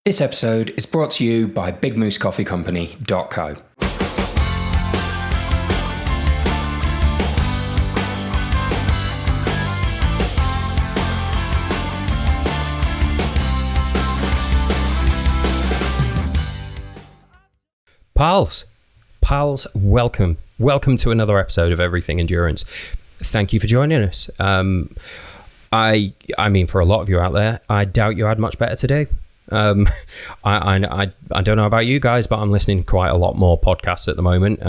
This episode is brought to you by BigMooseCoffeeCompany.co. Pals, welcome to another episode of Everything Endurance. Thank you for joining us. I mean, for a lot of you out there, I doubt you had much better to do. I don't know about you guys, but I'm listening to quite a lot more podcasts at the moment,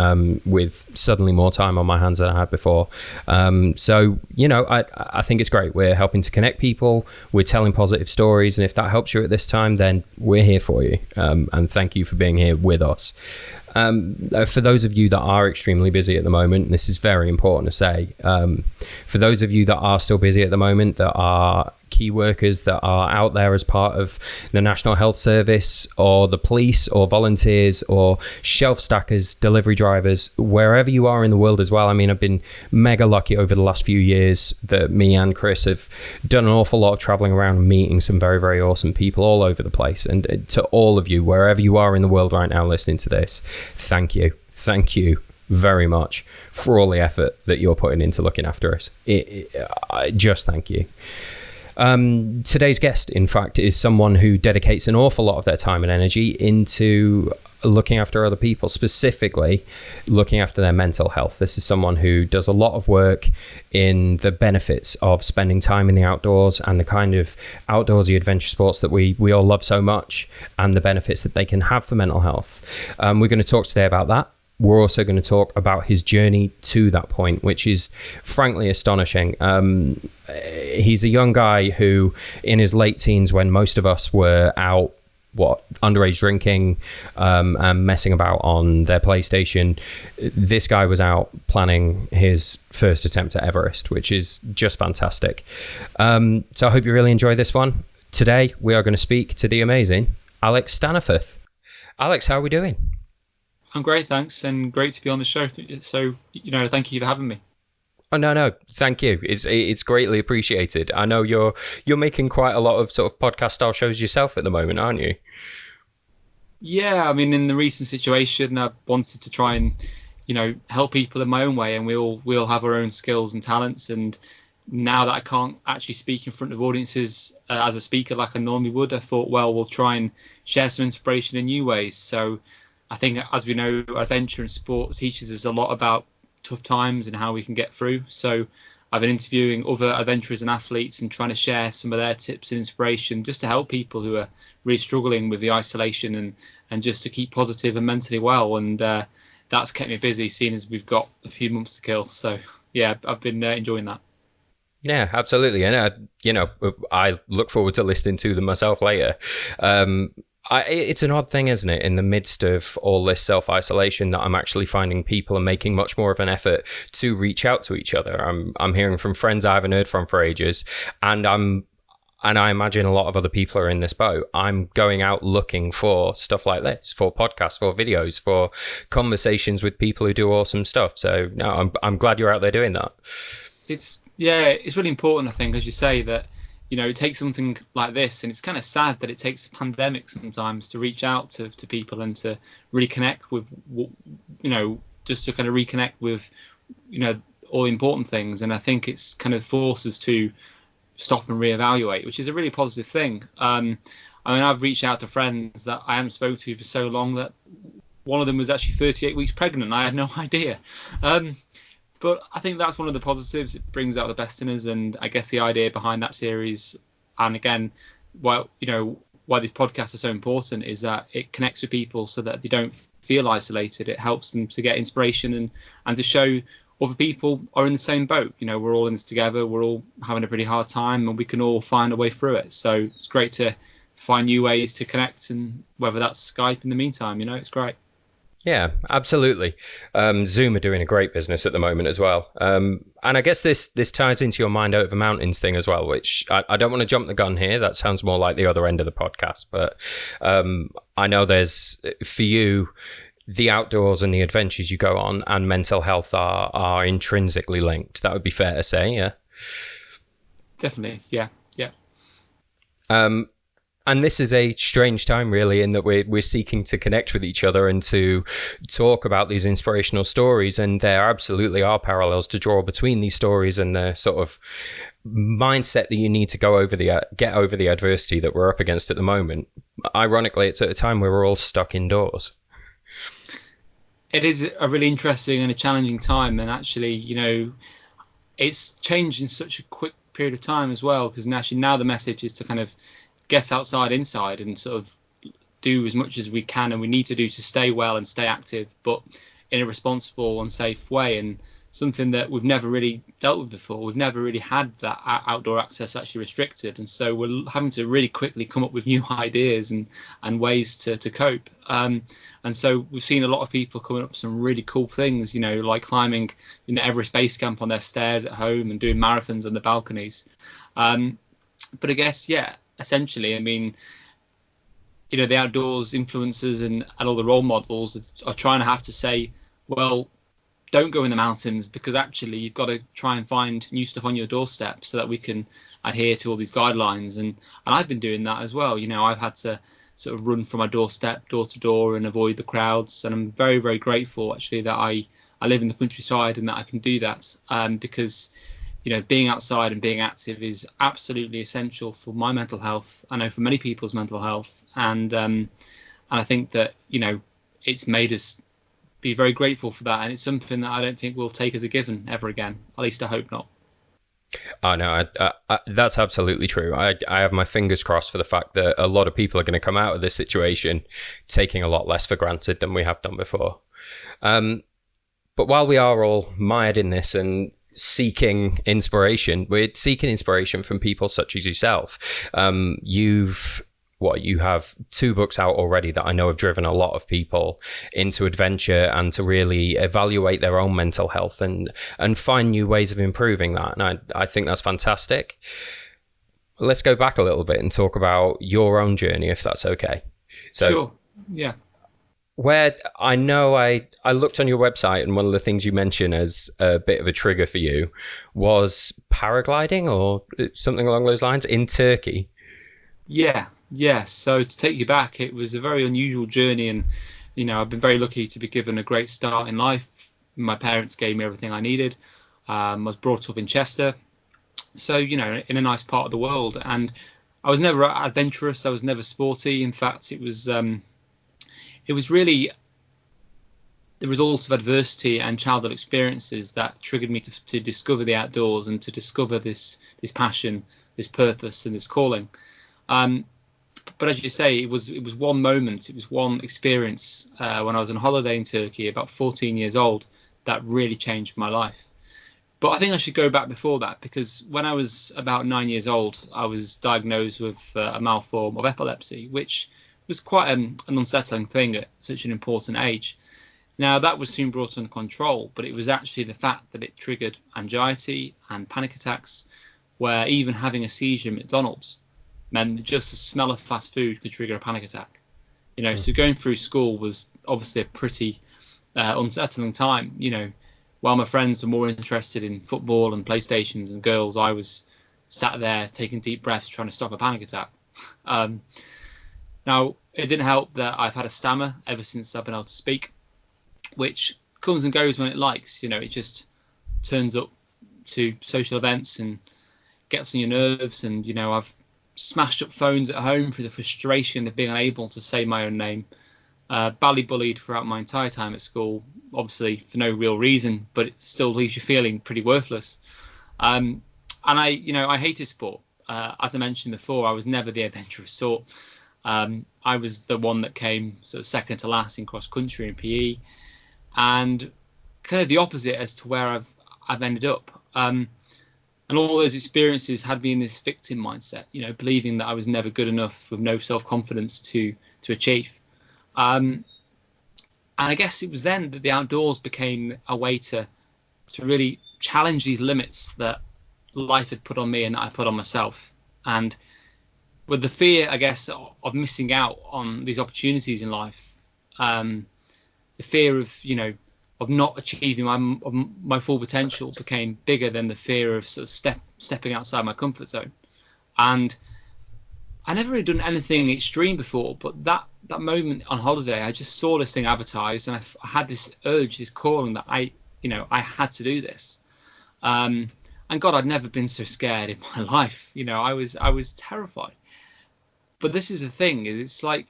with suddenly more time on my hands than I had before. So, you know, I think it's great. We're helping to connect people. We're telling positive stories. And if that helps you at this time, then we're here for you. And thank you for being here with us. For those of you that are extremely busy at the moment, this is very important to say, for those of you that are still busy at the moment, that are key workers that are out there as part of the National Health Service or the police or volunteers or shelf stackers, delivery drivers, wherever you are in the world as well. I mean, I've been mega lucky over the last few years that me and Chris have done an awful lot of traveling around and meeting some very, very awesome people all over the place. And to all of you, wherever you are in the world right now listening to this, thank you very much for all the effort that you're putting into looking after us. I just thank you. Today's guest, in fact, is someone who dedicates an awful lot of their time and energy into looking after other people, specifically looking after their mental health. This is someone who does a lot of work in the benefits of spending time in the outdoors and the kind of outdoorsy adventure sports that we all love so much, and the benefits that they can have for mental health. We're going to talk today about that. We're also going to talk about his journey to that point, which is frankly astonishing. He's a young guy who, in his late teens, when most of us were out, underage drinking and messing about on their PlayStation, this guy was out planning his first attempt at Everest, which is just fantastic. So I hope you really enjoy this one. Today, we are going to speak to the amazing Alex Staniforth. Alex, how are we doing? I'm great, thanks, and great to be on the show. So, thank you for having me. Oh, no, thank you. It's greatly appreciated. I know you're making quite a lot of sort of podcast style shows yourself at the moment, aren't you? Yeah, I mean, in the recent situation, I wanted to try and, help people in my own way, and we all have our own skills and talents. And now that I can't actually speak in front of audiences as a speaker like I normally would, I thought, well, we'll try and share some inspiration in new ways. So I think, as we know, adventure and sport teaches us a lot about tough times and how we can get through. So I've been interviewing other adventurers and athletes and trying to share some of their tips and inspiration just to help people who are really struggling with the isolation and just to keep positive and mentally well. And that's kept me busy, seeing as we've got a few months to kill. So, yeah, I've been enjoying that. Yeah, absolutely. And, I look forward to listening to them myself later. It's an odd thing, isn't it, in the midst of all this self-isolation, that I'm actually finding people are making much more of an effort to reach out to each other. I'm hearing from friends I haven't heard from for ages, and I imagine a lot of other people are in this boat. I'm going out looking for stuff like this, for podcasts, for videos, for conversations with people who do awesome stuff. So no, I'm glad you're out there doing that. It's really important, I think, as you say, that it takes something like this, and it's kind of sad that it takes a pandemic sometimes to reach out to people and to really connect with, just to kind of reconnect with, all the important things. And I think it's kind of forced us to stop and reevaluate, which is a really positive thing. I mean, I've reached out to friends that I haven't spoken to for so long that one of them was actually 38 weeks pregnant. I had no idea. But I think that's one of the positives. It brings out the best in us, and I guess the idea behind that series, and again, why these podcasts are so important, is that it connects with people so that they don't feel isolated. It helps them to get inspiration and to show other people are in the same boat. We're all in this together. We're all having a pretty hard time, and we can all find a way through it. So it's great to find new ways to connect, and whether that's Skype in the meantime, it's great. Yeah, absolutely. Zoom are doing a great business at the moment as well. And I guess this ties into your Mind Over Mountains thing as well, which I don't want to jump the gun here. That sounds more like the other end of the podcast. But I know there's, for you, the outdoors and the adventures you go on and mental health are intrinsically linked. That would be fair to say, yeah? Definitely, yeah. And this is a strange time, really, in that we're seeking to connect with each other and to talk about these inspirational stories. And there absolutely are parallels to draw between these stories and the sort of mindset that you need to get over the adversity that we're up against at the moment. Ironically, it's at a time where we're all stuck indoors. It is a really interesting and a challenging time, and actually, it's changed in such a quick period of time as well. Because actually now the message is to kind of get outside, inside, and sort of do as much as we can and we need to do to stay well and stay active, but in a responsible and safe way. And something that we've never really dealt with before. We've never really had that outdoor access actually restricted, and so we're having to really quickly come up with new ideas and ways to cope. And so we've seen a lot of people coming up with some really cool things, like climbing Everest base camp on their stairs at home and doing marathons on the balconies. But I guess, essentially, I mean, the outdoors influencers and all the role models are trying to have to say, well, don't go in the mountains, because actually you've got to try and find new stuff on your doorstep so that we can adhere to all these guidelines. And I've been doing that as well. I've had to sort of run from my doorstep door to door and avoid the crowds. And I'm very, very grateful actually that I live in the countryside and that I can do that, because being outside and being active is absolutely essential for my mental health. I know for many people's mental health, and I think that it's made us be very grateful for that, and it's something that I don't think we'll take as a given ever again. At least I hope not. Oh no, that's absolutely true. I have my fingers crossed for the fact that a lot of people are going to come out of this situation taking a lot less for granted than we have done before. But while we are all mired in this and seeking inspiration, we're seeking inspiration from people such as yourself. You have 2 books out already that I know have driven a lot of people into adventure and to really evaluate their own mental health and find new ways of improving that. And I think that's fantastic. Let's go back a little bit and talk about your own journey, if that's okay. So, sure. Yeah. Where I know I looked on your website, and one of the things you mentioned as a bit of a trigger for you was paragliding or something along those lines in Turkey. Yeah. So to take you back, it was a very unusual journey, and I've been very lucky to be given a great start in life. My parents gave me everything I needed. I was brought up in Chester, so in a nice part of the world, and I was never adventurous. I was never sporty. In fact, it was really the result of adversity and childhood experiences that triggered me to discover the outdoors and to discover this passion, this purpose, and this calling. But as you say, it was one moment, it was one experience when I was on holiday in Turkey, about 14 years old, that really changed my life. But I think I should go back before that, because when I was about 9 years old, I was diagnosed with a mild form of epilepsy, which was quite an unsettling thing at such an important age. Now, that was soon brought under control, but it was actually the fact that it triggered anxiety and panic attacks, where even having a seizure at McDonald's meant that just the smell of fast food could trigger a panic attack. So going through school was obviously a pretty unsettling time. While my friends were more interested in football and PlayStations and girls, I was sat there taking deep breaths trying to stop a panic attack. Now, it didn't help that I've had a stammer ever since I've been able to speak, which comes and goes when it likes. It just turns up to social events and gets on your nerves. And, I've smashed up phones at home through the frustration of being unable to say my own name. Badly bullied throughout my entire time at school, obviously for no real reason, but it still leaves you feeling pretty worthless. And I hated sport. As I mentioned before, I was never the adventurous sort. I was the one that came sort of second to last in cross country and PE, and kind of the opposite as to where I've ended up. And all those experiences had me in this victim mindset, believing that I was never good enough, with no self-confidence to achieve. And I guess it was then that the outdoors became a way to really challenge these limits that life had put on me and that I put on myself. And with the fear, I guess, of missing out on these opportunities in life, the fear of not achieving my full potential became bigger than the fear of sort of stepping outside my comfort zone. And I never really done anything extreme before, but that moment on holiday, I just saw this thing advertised, and I had this urge, this calling that I had to do this. And God, I'd never been so scared in my life. I was terrified. But this is the thing: is it's like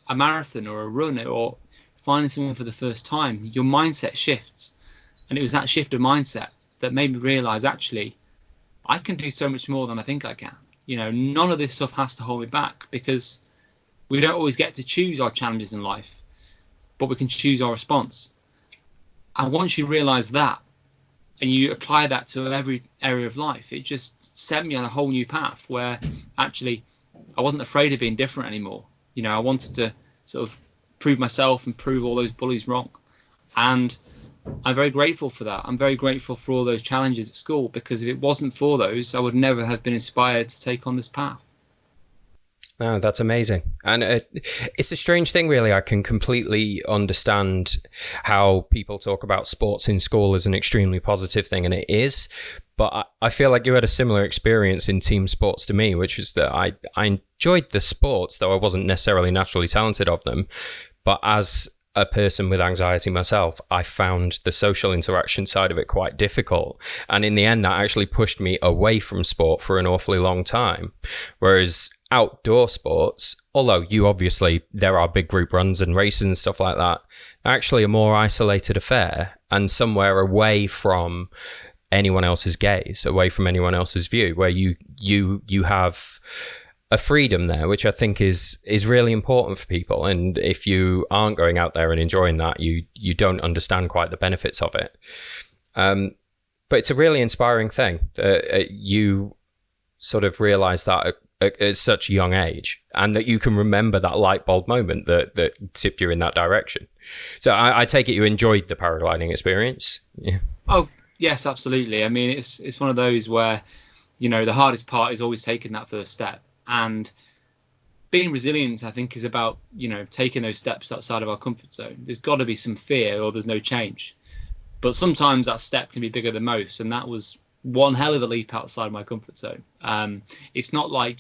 a marathon or a run or finding something for the first time. Your mindset shifts, and it was that shift of mindset that made me realize actually I can do so much more than I think I can. None of this stuff has to hold me back, because we don't always get to choose our challenges in life, but we can choose our response. And once you realize that and you apply that to every area of life, it just set me on a whole new path where actually I wasn't afraid of being different anymore. I wanted to sort of prove myself and prove all those bullies wrong. And I'm very grateful for that. I'm very grateful for all those challenges at school, because if it wasn't for those, I would never have been inspired to take on this path. Oh, that's amazing. And it's a strange thing, really. I can completely understand how people talk about sports in school as an extremely positive thing, and it is. But I feel like you had a similar experience in team sports to me, which is that I enjoyed the sports, though I wasn't necessarily naturally talented of them. But as a person with anxiety myself, I found the social interaction side of it quite difficult. And in the end, that actually pushed me away from sport for an awfully long time. Whereas outdoor sports, although there are big group runs and races and stuff like that, actually a more isolated affair and somewhere away from anyone else's gaze, away from anyone else's view, where you have a freedom there, which I think is really important for people. And if you aren't going out there and enjoying that, you don't understand quite the benefits of it. But it's a really inspiring thing that you sort of realize that at such a young age, and that you can remember that light bulb moment that tipped you in that direction. So I take it you enjoyed the paragliding experience. Yeah. Oh, yes, absolutely. I mean, it's one of those where, the hardest part is always taking that first step. And being resilient, I think, is about, taking those steps outside of our comfort zone. There's got to be some fear or there's no change. But sometimes that step can be bigger than most. And that was one hell of a leap outside my comfort zone. It's not like,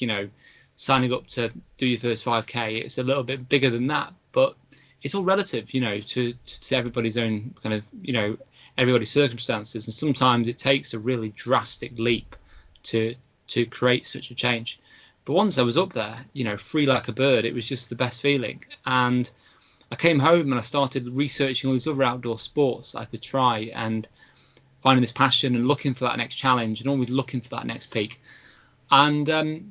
signing up to do your first 5K. It's a little bit bigger than that. But it's all relative, to everybody's own kind of, everybody's circumstances. And sometimes it takes a really drastic leap to create such a change. But once I was up there, free like a bird, it was just the best feeling. And I came home and I started researching all these other outdoor sports I could try, and finding this passion and looking for that next challenge and always looking for that next peak. And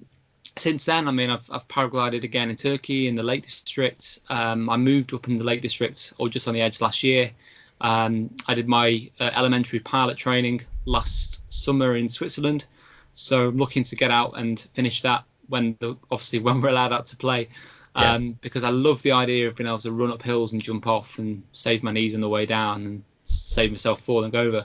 since then, I mean, I've paraglided again in Turkey in the Lake District. I moved up in the Lake District, or just on the edge, last year. I did my elementary pilot training last summer in Switzerland. So I'm looking to get out and finish that when we're allowed out to play, because I love the idea of being able to run up hills and jump off and save my knees on the way down and save myself falling over.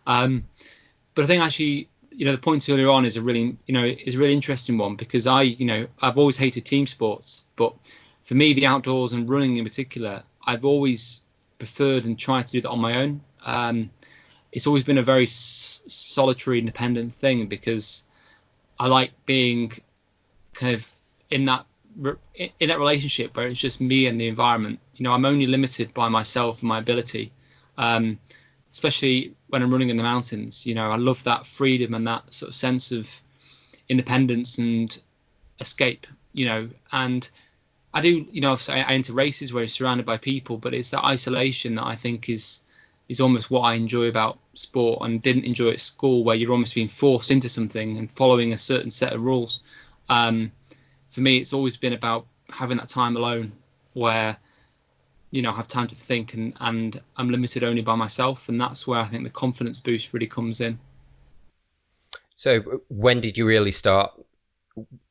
But I think actually, the point earlier on is a really interesting one, because I've always hated team sports, but for me, the outdoors and running in particular, I've always preferred and tried to do that on my own. It's always been a very solitary, independent thing, because I like being kind of in that relationship where it's just me and the environment. I'm only limited by myself and my ability, especially when I'm running in the mountains. I love that freedom and that sort of sense of independence and escape. And I do. I enter races where you're surrounded by people, but it's that isolation that I think is almost what I enjoy about sport and didn't enjoy at school, where you're almost being forced into something and following a certain set of rules. For me, it's always been about having that time alone where, I have time to think, and I'm limited only by myself. And that's where I think the confidence boost really comes in. So when did you really start?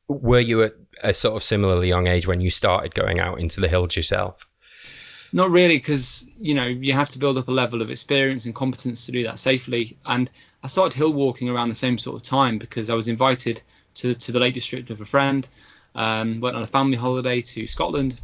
Were you at a sort of similarly young age when you started going out into the hills yourself? Not really, because, you have to build up a level of experience and competence to do that safely. And I started hill walking around the same sort of time, because I was invited to the Lake District of a friend, went on a family holiday to Scotland,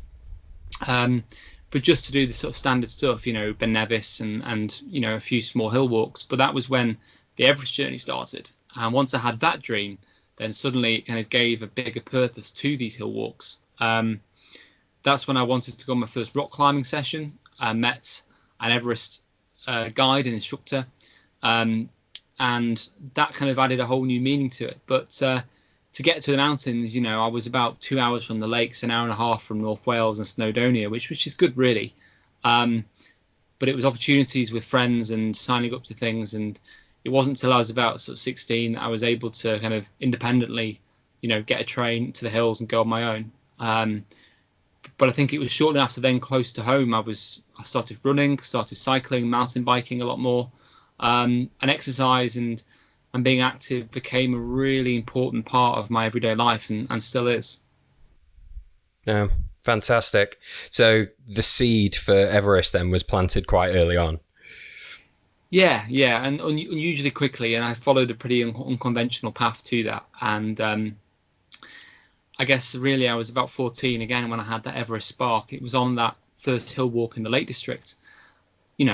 but just to do the sort of standard stuff, Ben Nevis and a few small hill walks. But that was when the Everest journey started. And once I had that dream, then suddenly it kind of gave a bigger purpose to these hill walks. That's when I wanted to go on my first rock climbing session. I met an Everest guide and instructor, and that kind of added a whole new meaning to it. But to get to the mountains, I was about 2 hours from the lakes, an hour and a half from North Wales and Snowdonia, which is good, really. But it was opportunities with friends and signing up to things. And it wasn't until I was about sort of 16 that I was able to kind of independently, get a train to the hills and go on my own. But I think it was shortly after then, close to home, I started running, started cycling, mountain biking a lot more, and exercise and being active became a really important part of my everyday life, and still is. Yeah, fantastic. So the seed for Everest then was planted quite early on. Yeah, and unusually quickly, and I followed a pretty unconventional path to that. And I guess really I was about 14 again when I had that Everest spark. It was on that first hill walk in the Lake District.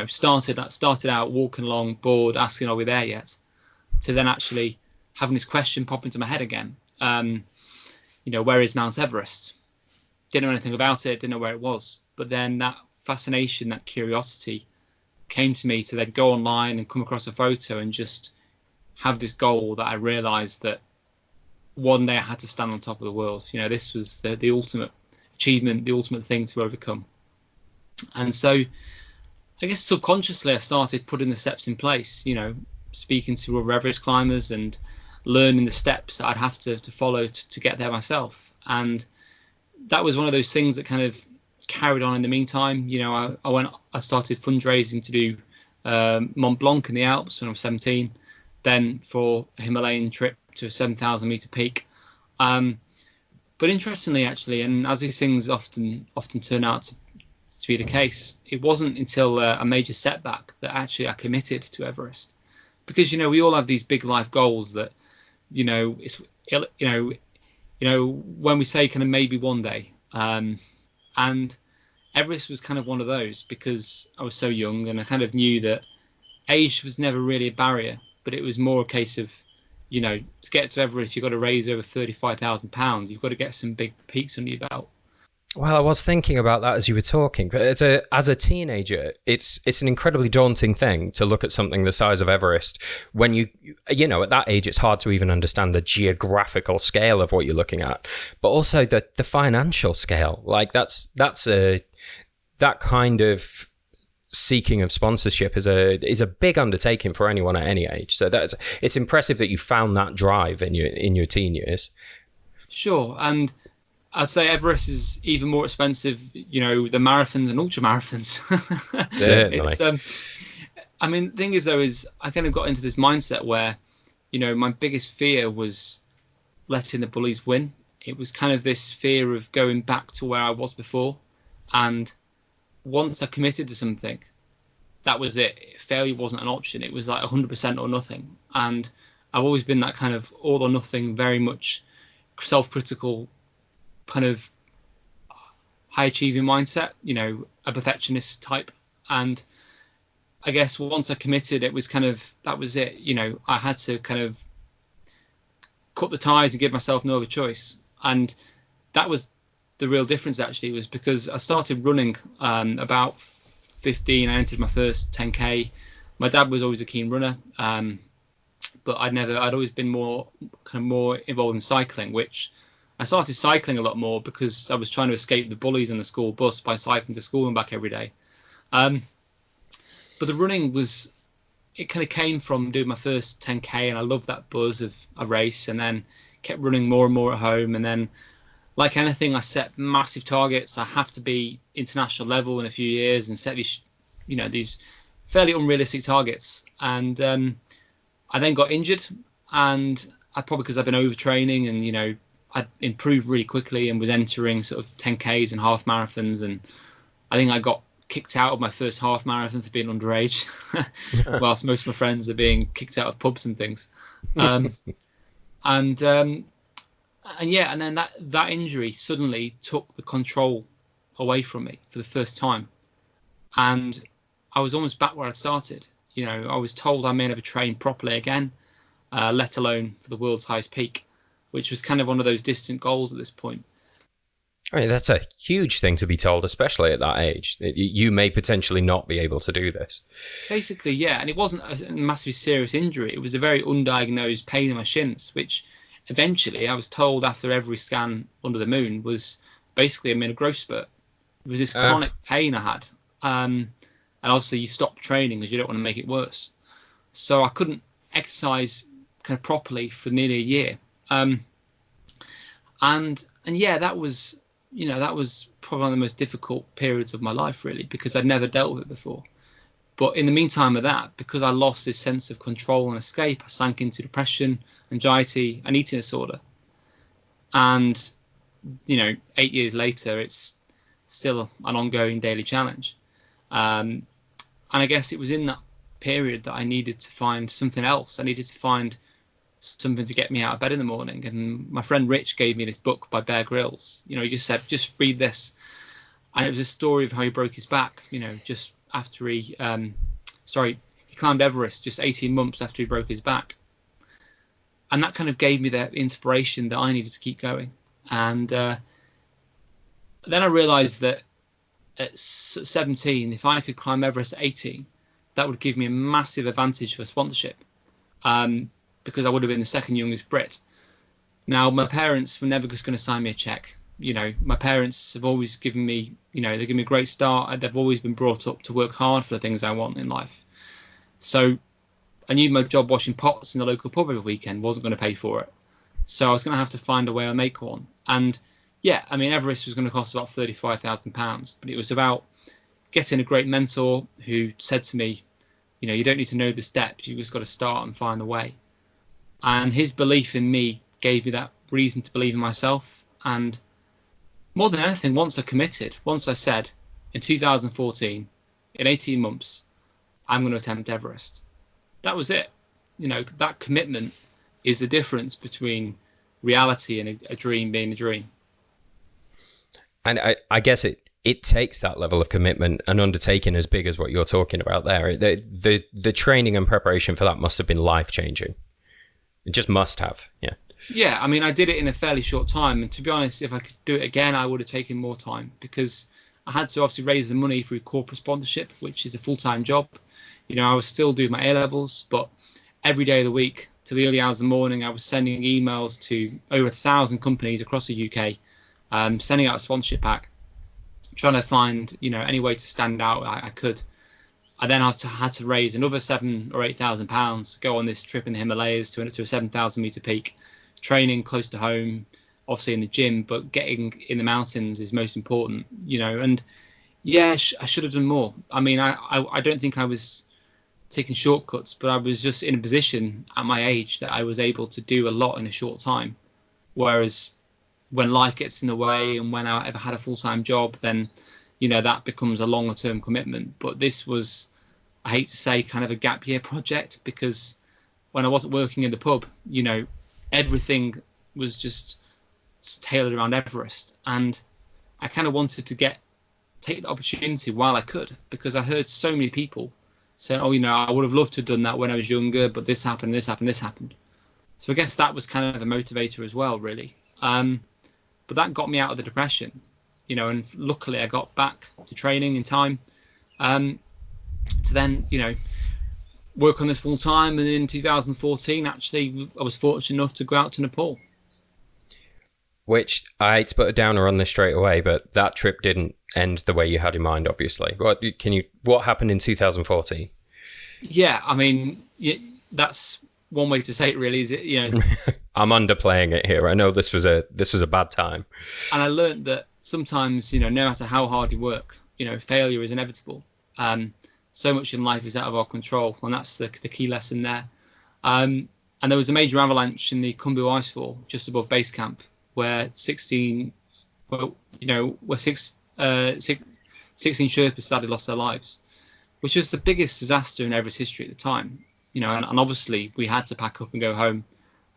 Started out walking along, bored, asking, "Are we there yet?" To then actually having this question pop into my head again. Where is Mount Everest? Didn't know anything about it, didn't know where it was. But then that fascination, that curiosity came to me to then go online and come across a photo and just have this goal that I realized that one day I had to stand on top of the world. This was the ultimate achievement, the ultimate thing to overcome. And so I guess subconsciously I started putting the steps in place, speaking to other Everest climbers and learning the steps that I'd have to follow to get there myself. And that was one of those things that kind of carried on in the meantime. I started fundraising to do Mont Blanc in the Alps when I was 17, then for a Himalayan trip to a 7,000 meter peak. But interestingly, actually, and as these things often turn out to be the case, it wasn't until a major setback that actually I committed to Everest. Because we all have these big life goals that when we say kind of maybe one day, and Everest was kind of one of those, because I was so young and I kind of knew that age was never really a barrier, but it was more a case of to get to Everest you've got to raise over £35,000. You've got to get some big peaks under your belt. Well, I was thinking about that as you were talking. As a teenager, it's an incredibly daunting thing to look at something the size of Everest. When at that age, it's hard to even understand the geographical scale of what you're looking at, but also the financial scale. Like that kind of seeking of sponsorship is a big undertaking for anyone at any age. So it's impressive that you found that drive in your teen years. Sure, and I'd say Everest is even more expensive, the marathons and ultra marathons. Certainly. The thing is, though, is I kind of got into this mindset where, my biggest fear was letting the bullies win. It was kind of this fear of going back to where I was before. And once I committed to something, that was it. Failure wasn't an option. It was like 100% or nothing. And I've always been that kind of all or nothing, very much self-critical, kind of high achieving mindset, a perfectionist type. And I guess once I committed, it was kind of, that was it. I had to kind of cut the ties and give myself no other choice. And that was the real difference, actually, was because I started running about 15. I entered my first 10K. My dad was always a keen runner, but I'd always been more involved in cycling, which I started cycling a lot more because I was trying to escape the bullies on the school bus by cycling to school and back every day. But the running it kind of came from doing my first 10K, and I loved that buzz of a race, and then kept running more and more at home. And then, like anything, I set massive targets. I have to be international level in a few years and set these fairly unrealistic targets. And I then got injured, and because I've been overtraining and, I improved really quickly and was entering sort of 10Ks and half marathons. And I think I got kicked out of my first half marathon for being underage, whilst most of my friends are being kicked out of pubs and things. And then that injury suddenly took the control away from me for the first time. And I was almost back where I started. I was told I may never train properly again, let alone for the world's highest peak. which was kind of one of those distant goals at this point. I mean, that's a huge thing to be told, especially at that age. You may potentially not be able to do this. Basically, yeah. And it wasn't a massively serious injury. It was a very undiagnosed pain in my shins, which eventually I was told after every scan under the moon was basically a growth spurt. It was this chronic pain I had. And obviously you stop training because you don't want to make it worse. So I couldn't exercise kind of properly for nearly a year. And yeah, that was probably one of the most difficult periods of my life, really, because I'd never dealt with it before. But in the meantime of that, because I lost this sense of control and escape, I sank into depression, anxiety, and eating disorder. And, 8 years later, it's still an ongoing daily challenge. And I guess it was in that period that I needed to find something else. I needed to find something to get me out of bed in the morning. And my friend Rich gave me this book by Bear Grylls. He just said, just read this. And it was a story of how he broke his back, just after he climbed Everest just 18 months after he broke his back. And that kind of gave me the inspiration that I needed to keep going. And then I realized that at 17, if I could climb Everest at 18, that would give me a massive advantage for sponsorship. Because I would have been the second youngest Brit. Now, my parents were never just going to sign me a check. My parents have always given me, they give me a great start. They've always been brought up to work hard for the things I want in life. So I knew my job washing pots in the local pub every weekend wasn't going to pay for it. So I was going to have to find a way to make one. And yeah, Everest was going to cost about £35,000, but it was about getting a great mentor who said to me, you don't need to know the steps, you just got to start and find the way. And his belief in me gave me that reason to believe in myself. And more than anything, once I said in 2014, in 18 months, I'm going to attempt Everest. That was it. That commitment is the difference between reality and a dream being a dream. And I guess it takes that level of commitment and undertaking as big as what you're talking about there. The training and preparation for that must have been life-changing. It just must have, yeah. Yeah, I did it in a fairly short time. And to be honest, if I could do it again, I would have taken more time because I had to obviously raise the money through corporate sponsorship, which is a full-time job. I was still doing my A-levels, but every day of the week to the early hours of the morning, I was sending emails to over 1,000 companies across the UK, sending out a sponsorship pack, trying to find, any way to stand out I could. I then had to raise another £7,000 or £8,000 to go on this trip in the Himalayas to a 7,000 meter peak, training close to home, obviously in the gym, but getting in the mountains is most important, and yeah, I should have done more. I don't think I was taking shortcuts, but I was just in a position at my age that I was able to do a lot in a short time. Whereas when life gets in the way and when I ever had a full-time job, then, that becomes a longer term commitment. But this was, I hate to say, kind of a gap year project because when I wasn't working in the pub, everything was just tailored around Everest. And I kind of wanted to take the opportunity while I could, because I heard so many people saying, I would have loved to have done that when I was younger, but this happened, this happened, this happened. So I guess that was kind of a motivator as well, really. But that got me out of the depression, and luckily I got back to training in time to then, work on this full time. And in 2014, actually, I was fortunate enough to go out to Nepal. Which, I hate to put a downer on this straight away, but that trip didn't end the way you had in mind, obviously. What happened in 2014? Yeah, that's one way to say it, really, is it, I'm underplaying it here. I know this was a bad time. And I learned that sometimes, no matter how hard you work, failure is inevitable. So much in life is out of our control, and that's the key lesson there. And there was a major avalanche in the Khumbu Icefall just above base camp, where 16 Sherpas sadly lost their lives, which was the biggest disaster in Everest history at the time. And obviously we had to pack up and go home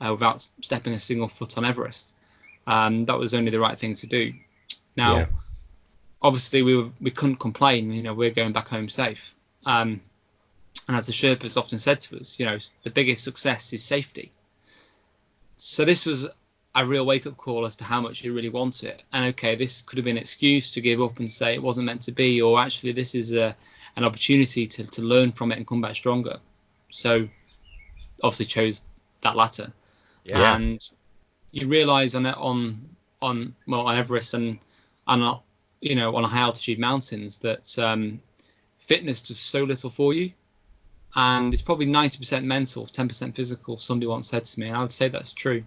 without stepping a single foot on Everest. That was only the right thing to do. Now, yeah. Obviously we couldn't complain. We're going back home safe. And as the Sherpas often said to us, the biggest success is safety. So this was a real wake-up call as to how much you really want it. And okay, this could have been an excuse to give up and say it wasn't meant to be, or actually this is an opportunity to learn from it and come back stronger. So obviously chose that latter. Yeah. And you realize on Everest and on high altitude mountains that fitness does so little for you, and it's probably 90% mental, 10% physical. Somebody once said to me, and I would say that's true.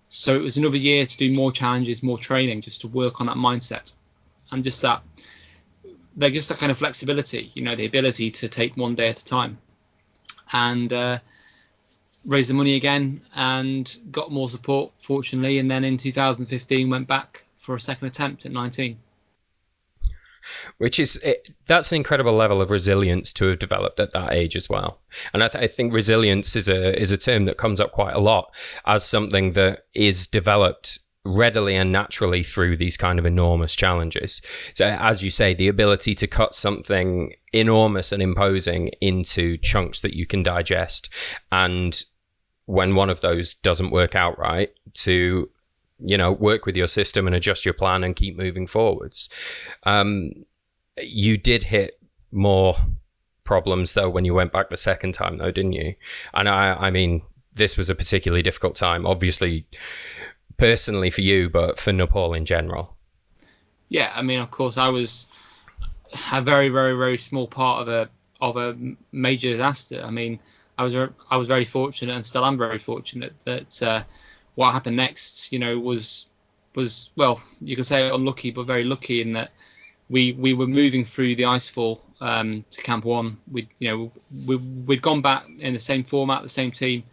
So it was another year to do more challenges, more training, just to work on that mindset, and just that kind of flexibility, the ability to take one day at a time, and raise the money again, and got more support, fortunately. And then in 2015 went back for a second attempt at 19. That's an incredible level of resilience to have developed at that age as well. And I think resilience is a term that comes up quite a lot as something that is developed readily and naturally through these kind of enormous challenges. So as you say, the ability to cut something enormous and imposing into chunks that you can digest, and when one of those doesn't work out right, to work with your system and adjust your plan and keep moving forwards. You did hit more problems though when you went back the second time though, didn't you? And I mean, this was a particularly difficult time, obviously personally for you, but for Nepal in general. Yeah, I mean, of course, I was a very, very, very small part of a major disaster. I mean, I was very fortunate, and still am very fortunate, that what happened next, was well, you can say unlucky, but very lucky in that we were moving through the icefall to Camp 1. We'd gone back in the same format, the same team,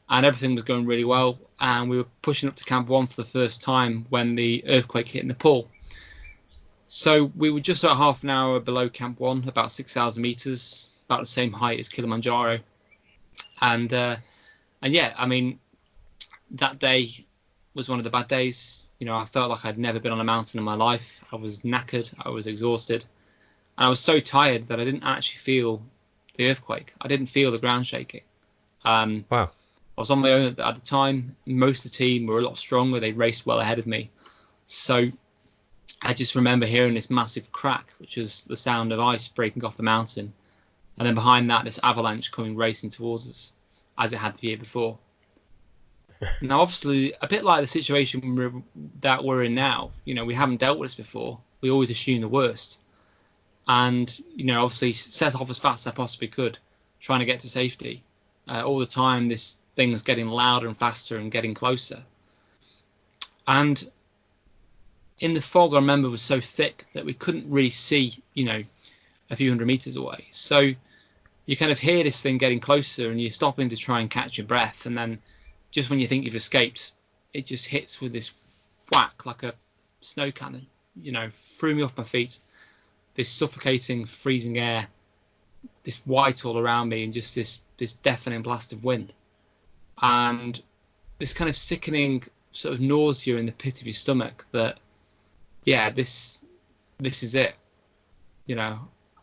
and everything was going really well. And we were pushing up to Camp 1 for the first time when the earthquake hit Nepal. So we were just at half an hour below Camp 1, about 6,000 meters, about the same height as Kilimanjaro. And yeah, I mean, that day was one of the bad days. I felt like I'd never been on a mountain in my life. I was knackered, I was exhausted, and I was so tired that I didn't actually feel the earthquake. I didn't feel the ground shaking. Wow. I was on my own at the time. Most of the team were a lot stronger. They raced well ahead of me. So I just remember hearing this massive crack, which was the sound of ice breaking off the mountain. And then behind that, this avalanche coming racing towards us, as it had the year before. Now, obviously, a bit like the situation that we're in now, we haven't dealt with this before. We always assume the worst. And, obviously set off as fast as I possibly could, trying to get to safety. All the time, this thing is getting louder and faster and getting closer. And in the fog, I remember, was so thick that we couldn't really see, a few hundred meters away. So you kind of hear this thing getting closer, and you're stopping to try and catch your breath. And then just when you think you've escaped, it just hits with this whack like a snow cannon, threw me off my feet. This suffocating, freezing air, this white all around me, and just this deafening blast of wind. And this kind of sickening sort of nausea in the pit of your stomach that, yeah, this is it,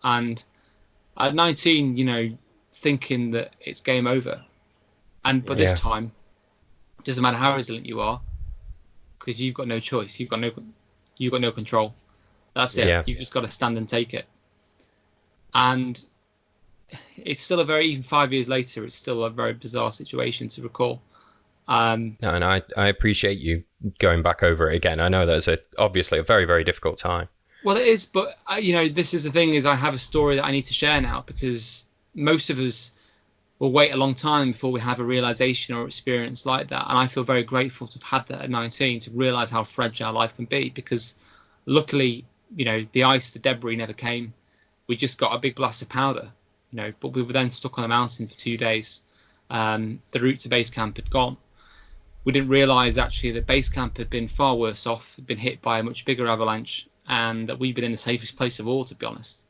And at 19, thinking that it's game over. But this time, it doesn't matter how resilient you are, because you've got no choice. You've got no control. That's it. Yeah. You've just got to stand and take it. And it's still even 5 years later, it's still a very bizarre situation to recall. And I appreciate you going back over it again. I know that's obviously a very, very difficult time. Well, it is, but this is the thing: is I have a story that I need to share now, because most of us will wait a long time before we have a realization or experience like that. And I feel very grateful to have had that at 19, to realize how fragile life can be, because luckily, the ice, the debris never came. We just got a big blast of powder, but we were then stuck on a mountain for 2 days. The route to base camp had gone. We didn't realize actually that base camp had been far worse off, had been hit by a much bigger avalanche, and that we'd been in the safest place of all, to be honest.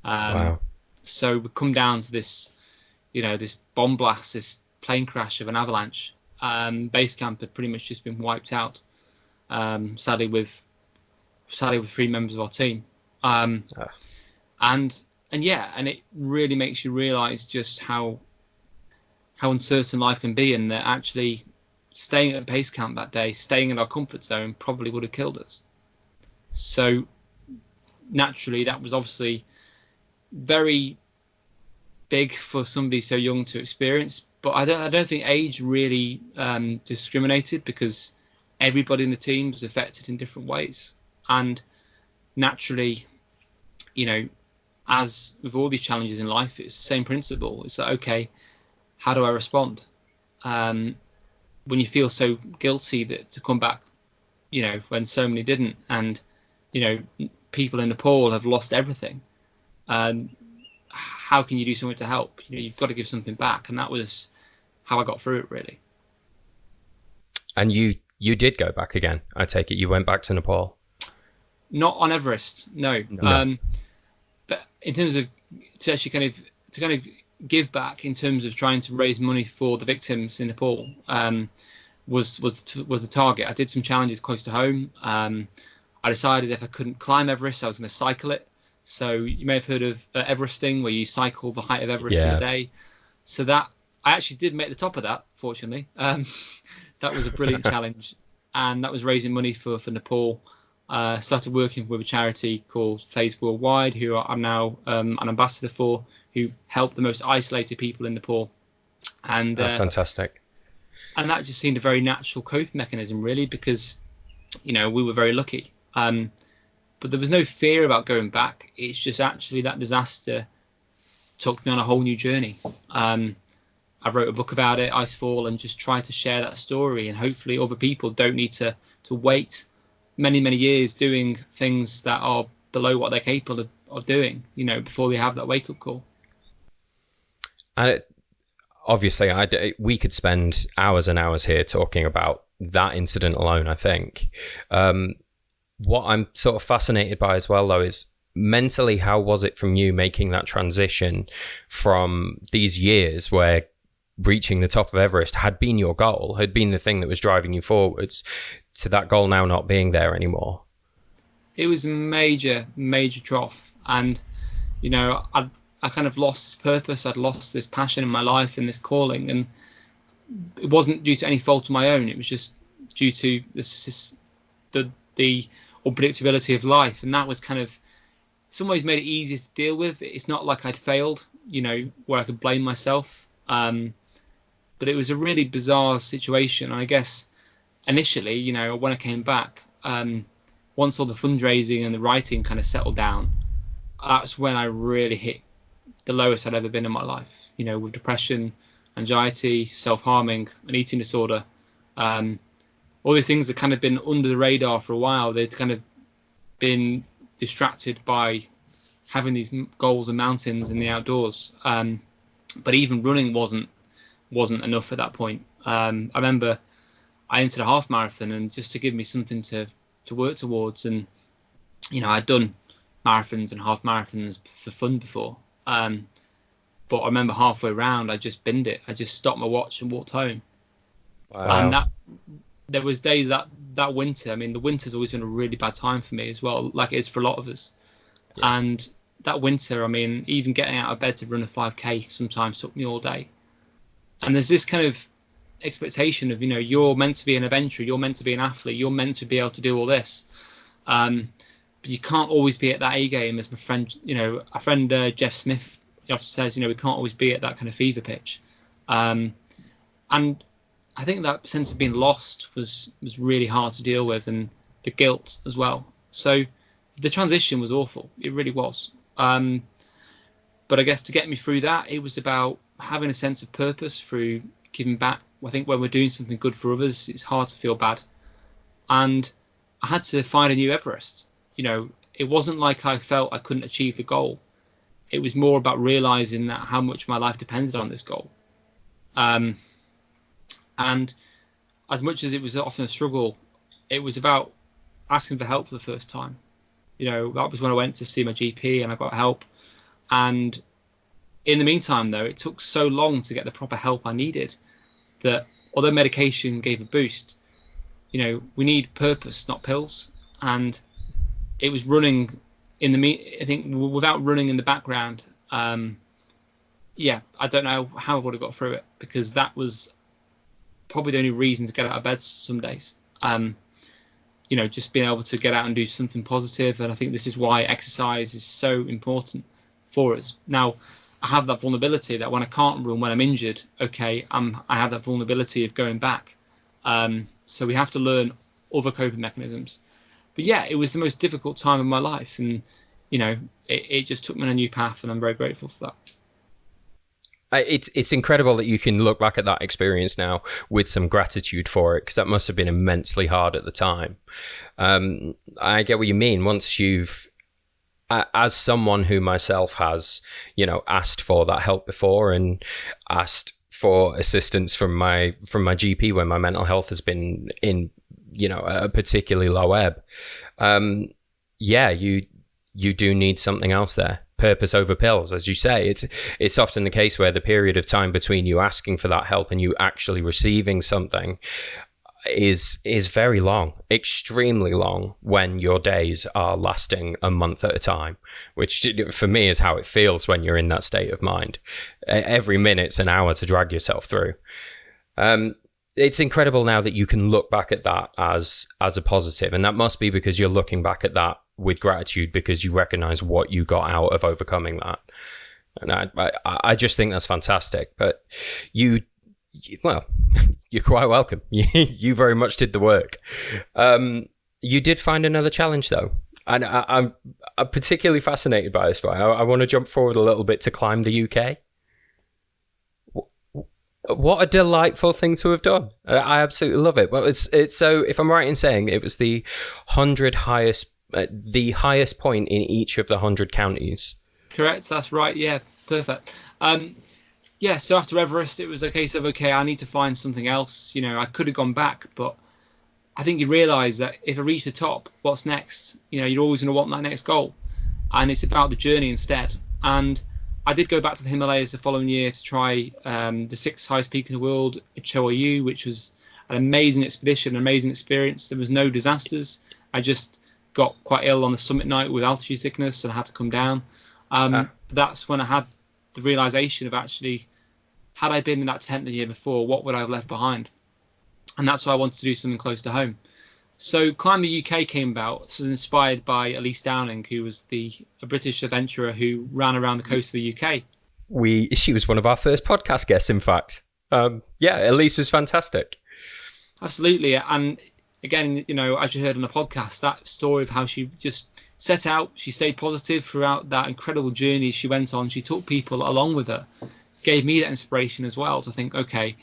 Wow. So we come down to this, this bomb blast, this plane crash of an avalanche. Base camp had pretty much just been wiped out, sadly with 3 members of our team. And it really makes you realize just how uncertain life can be, and that actually staying at base camp that day, staying in our comfort zone, probably would have killed us. So naturally, that was obviously very big for somebody so young to experience. But I don't think age really discriminated, because everybody in the team was affected in different ways. And naturally, as with all these challenges in life, it's the same principle. It's like, okay, how do I respond? When you feel so guilty that to come back, when so many didn't, and people in Nepal have lost everything. How can you do something to help? You've got to give something back, and that was how I got through it, really. And you did go back again, I take it. You went back to Nepal? Not on Everest, no. But in terms of to actually kind of give back, in terms of trying to raise money for the victims in Nepal, was the target. I did some challenges close to home. I decided if I couldn't climb Everest, I was going to cycle it. So you may have heard of Everesting, where you cycle the height of Everest in a day. So that I actually did make the top of that, fortunately. That was a brilliant challenge, and that was raising money for Nepal. Started working with a charity called Phase Worldwide, who I'm now an ambassador for, who help the most isolated people in Nepal. And fantastic. And that just seemed a very natural coping mechanism, really, because we were very lucky. But there was no fear about going back. It's just actually that disaster took me on a whole new journey. I wrote a book about it, Icefall, and just tried to share that story, and hopefully other people don't need to wait many, many years doing things that are below what they're capable of doing, before they have that wake-up call. And obviously, we could spend hours and hours here talking about that incident alone, I think. What I'm sort of fascinated by as well, though, is mentally, how was it from you making that transition from these years where reaching the top of Everest had been your goal, had been the thing that was driving you forwards, to that goal now not being there anymore? It was a major, major trough. And, I kind of lost this purpose. I'd lost this passion in my life and this calling. And it wasn't due to any fault of my own. It was just due to the unpredictability of life. And that was kind of, some ways made it easier to deal with. It's not like I'd failed, where I could blame myself. But it was a really bizarre situation. And I guess initially, when I came back, once all the fundraising and the writing kind of settled down, that's when I really hit the lowest I'd ever been in my life, with depression, anxiety, self-harming, an eating disorder. All these things that kind of been under the radar for a while. They'd kind of been distracted by having these goals and mountains in the outdoors. But even running wasn't enough at that point. I remember I entered a half marathon, and just to give me something to work towards. And, I'd done marathons and half marathons for fun before. But I remember halfway around, I just binned it. I just stopped my watch and walked home. Wow. And there was days that winter. I mean, the winter's always been a really bad time for me as well, like it is for a lot of us. Yeah. And that winter, I mean, even getting out of bed to run a 5K sometimes took me all day. And there's this kind of expectation of, you're meant to be an adventurer, you're meant to be an athlete, you're meant to be able to do all this. But you can't always be at that A game, as my friend, a friend, Jeff Smith, often says, we can't always be at that kind of fever pitch. And I think that sense of being lost was really hard to deal with, and the guilt as well. So the transition was awful. It really was. But I guess to get me through that, it was about having a sense of purpose through giving back. I think when we're doing something good for others, it's hard to feel bad. And I had to find a new Everest. It wasn't like I felt I couldn't achieve the goal. It was more about realizing that how much my life depended on this goal. And as much as it was often a struggle, it was about asking for help for the first time. That was when I went to see my GP and I got help. And in the meantime, though, it took so long to get the proper help I needed that although medication gave a boost, we need purpose, not pills. And it was running I think without running in the background, I don't know how I would have got through it, because that was probably the only reason to get out of bed some days. You know, just being able to get out and do something positive. And I think this is why exercise is so important for us. Now, I have that vulnerability that when I can't run, when I'm injured, okay, I have that vulnerability of going back. So we have to learn other coping mechanisms. But yeah, it was the most difficult time of my life. And, you know, it just took me on a new path, and I'm very grateful for that. It's incredible that you can look back at that experience now with some gratitude for it, because that must have been immensely hard at the time. I get what you mean. Once you've, as someone who myself has, you know, asked for that help before and asked for assistance from my GP when my mental health has been in, you know, a particularly low ebb. Yeah, you do need something else there. Purpose over pills, as you say. It's often the case where the period of time between you asking for that help and you actually receiving something is very long, extremely long, when your days are lasting a month at a time, which for me is how it feels when you're in that state of mind. Every minute's an hour to drag yourself through. It's incredible now that you can look back at that as a positive, and that must be because you're looking back at that with gratitude, because you recognize what you got out of overcoming that. And I just think that's fantastic. But well, you're quite welcome. You very much did the work. You did find another challenge though, and I'm particularly fascinated by this. But I want to jump forward a little bit to climb the UK. What a delightful thing to have done. I absolutely love it. Well, it's so, if I'm right in saying it was the highest point in each of the 100 counties. Correct, that's right. Yeah, perfect. Yeah, so after Everest, it was a case of, okay, I need to find something else. You know, I could have gone back, but I think you realise that if I reach the top, what's next? You know, you're always going to want that next goal. And it's about the journey instead. And I did go back to the Himalayas the following year to try the 6th highest peak in the world, Choyu, which was an amazing expedition, an amazing experience. There was no disasters. I just got quite ill on the summit night with altitude sickness and I had to come down. That's when I had the realization of, actually, had I been in that tent the year before, what would I have left behind? And that's why I wanted to do something close to home. So Climb the UK came about. This was inspired by Elise Downing, who was a British adventurer who ran around the coast of the UK. She was one of our first podcast guests, in fact. Yeah, Elise was fantastic. Absolutely. And again, you know, as you heard on the podcast, that story of how she just set out, she stayed positive throughout that incredible journey she went on. She took people along with her, gave me that inspiration as well to think, okay,